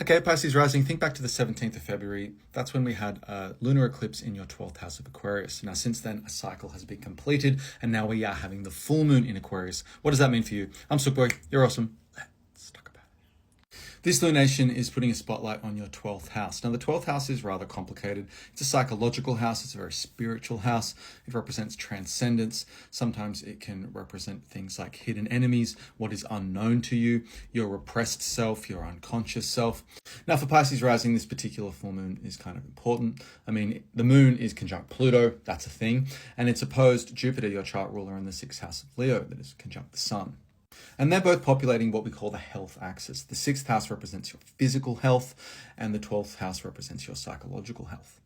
Okay, Pisces Rising, think back to the 17th of February. That's when we had a lunar eclipse in your 12th house of Aquarius. Now, since then, a cycle has been completed, and now we are having the full moon in Aquarius. What does that mean for you? I'm Sook Boy. You're awesome. Let's talk about it. This lunation is putting a spotlight on your 12th house. Now, the 12th house is rather complicated. It's a psychological house. It's a very spiritual house. It represents transcendence. Sometimes it can represent things like hidden enemies, what is unknown to you, your repressed self, your unconscious self. Now, for Pisces Rising, this particular full moon is kind of important. I mean, the moon is conjunct Pluto. That's a thing. And it's opposed Jupiter, your chart ruler, in the 6th house of Leo, that is conjunct the sun. And they're both populating what we call the health axis. The 6th house represents your physical health, and the 12th house represents your psychological health.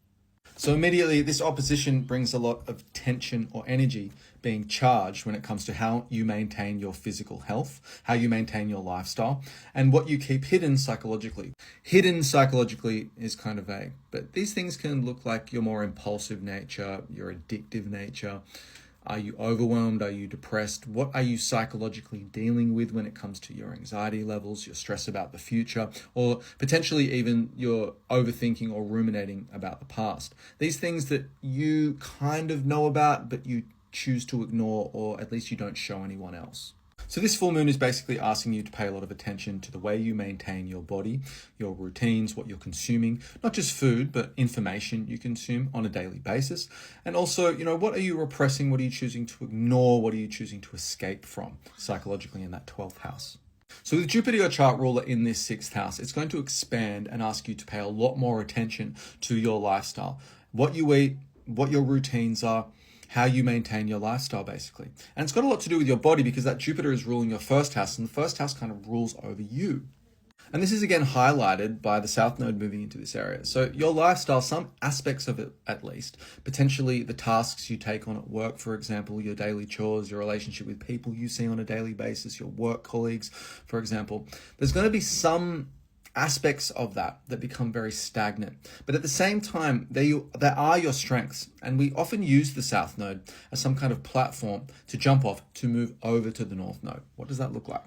So immediately, this opposition brings a lot of tension or energy being charged when it comes to how you maintain your physical health, how you maintain your lifestyle, and what you keep hidden psychologically. Hidden psychologically is kind of vague, but these things can look like your more impulsive nature, your addictive nature. Are you overwhelmed? Are you depressed? What are you psychologically dealing with when it comes to your anxiety levels, your stress about the future, or potentially even your overthinking or ruminating about the past? These things that you kind of know about, but you choose to ignore, or at least you don't show anyone else. So this full moon is basically asking you to pay a lot of attention to the way you maintain your body, your routines, what you're consuming, not just food, but information you consume on a daily basis. And also, what are you repressing? What are you choosing to ignore? What are you choosing to escape from psychologically in that 12th house? So with Jupiter, your chart ruler, in this 6th house, it's going to expand and ask you to pay a lot more attention to your lifestyle, what you eat, what your routines are, how you maintain your lifestyle, basically. And it's got a lot to do with your body because that Jupiter is ruling your 1st house, and the 1st house kind of rules over you. And this is again highlighted by the South Node moving into this area. So your lifestyle, some aspects of it at least, potentially the tasks you take on at work, for example, your daily chores, your relationship with people you see on a daily basis, your work colleagues, for example, there's going to be some aspects of that become very stagnant. But at the same time, there are your strengths. And we often use the South Node as some kind of platform to jump off to move over to the North Node. What does that look like?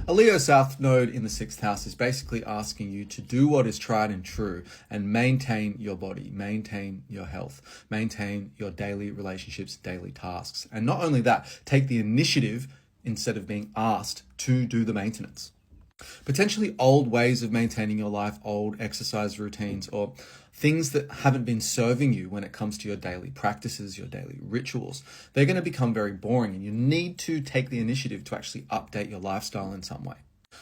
A Leo South Node in the 6th house is basically asking you to do what is tried and true and maintain your body, maintain your health, maintain your daily relationships, daily tasks. And not only that, take the initiative instead of being asked to do the maintenance. Potentially old ways of maintaining your life, old exercise routines, or things that haven't been serving you when it comes to your daily practices, your daily rituals. They're going to become very boring, and you need to take the initiative to actually update your lifestyle in some way.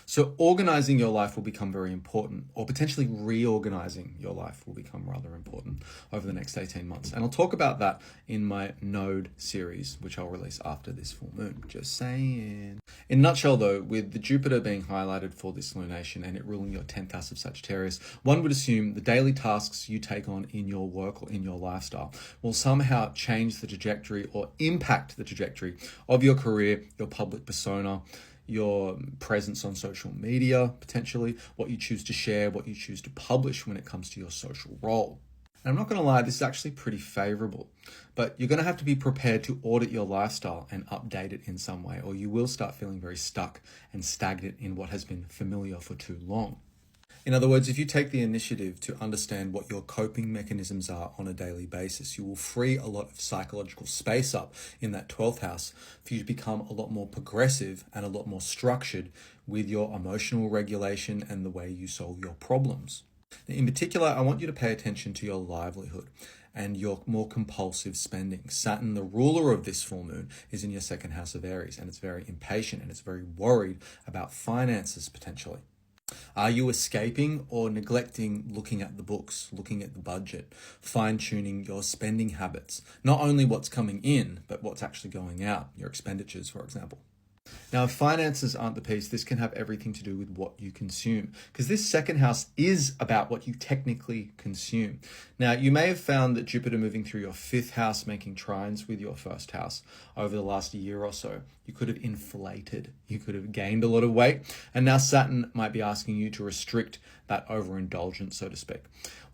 So organizing your life will become very important, or potentially reorganizing your life will become rather important over the next 18 months. And I'll talk about that in my Node series, which I'll release after this full moon. Just saying. In a nutshell though, with the Jupiter being highlighted for this lunation and it ruling your 10th house of Sagittarius, one would assume the daily tasks you take on in your work or in your lifestyle will somehow change the trajectory or impact the trajectory of your career, your public persona, your presence on social media, potentially, what you choose to share, what you choose to publish when it comes to your social role. And I'm not going to lie, this is actually pretty favorable, but you're going to have to be prepared to audit your lifestyle and update it in some way, or you will start feeling very stuck and stagnant in what has been familiar for too long. In other words, if you take the initiative to understand what your coping mechanisms are on a daily basis, you will free a lot of psychological space up in that 12th house for you to become a lot more progressive and a lot more structured with your emotional regulation and the way you solve your problems. Now, in particular, I want you to pay attention to your livelihood and your more compulsive spending. Saturn, the ruler of this full moon, is in your 2nd house of Aries, and it's very impatient and it's very worried about finances potentially. Are you escaping or neglecting looking at the books, looking at the budget, fine-tuning your spending habits? Not only what's coming in, but what's actually going out, your expenditures, for example. Now, if finances aren't the piece, this can have everything to do with what you consume, because this 2nd house is about what you technically consume. Now, you may have found that Jupiter moving through your 5th house, making trines with your 1st house over the last year or so, you could have inflated, you could have gained a lot of weight, and now Saturn might be asking you to restrict that overindulgence, so to speak.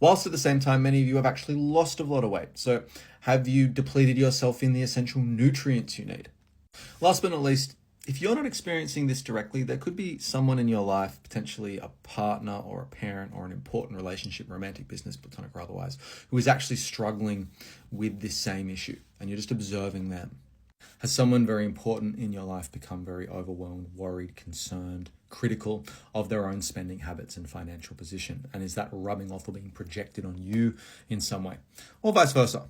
Whilst at the same time, many of you have actually lost a lot of weight. So have you depleted yourself in the essential nutrients you need? Last but not least, If you're not experiencing this directly, there could be someone in your life, potentially a partner or a parent or an important relationship, romantic, business, platonic or otherwise, who is actually struggling with this same issue, and you're just observing them. Has someone very important in your life become very overwhelmed, worried, concerned, critical of their own spending habits and financial position? And is that rubbing off or being projected on you in some way? Or vice versa?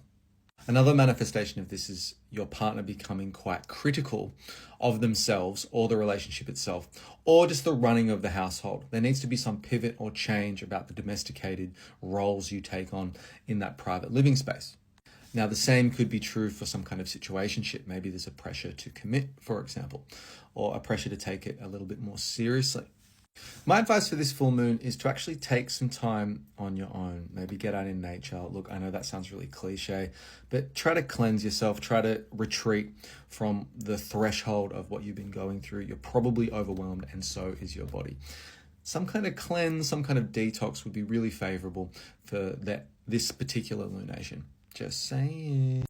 Another manifestation of this is your partner becoming quite critical of themselves or the relationship itself, or just the running of the household. There needs to be some pivot or change about the domesticated roles you take on in that private living space. Now, the same could be true for some kind of situationship. Maybe there's a pressure to commit, for example, or a pressure to take it a little bit more seriously. My advice for this full moon is to actually take some time on your own. Maybe get out in nature. Look, I know that sounds really cliche, but try to cleanse yourself. Try to retreat from the threshold of what you've been going through. You're probably overwhelmed, and so is your body. Some kind of cleanse, some kind of detox would be really favorable for this particular lunation. Just saying.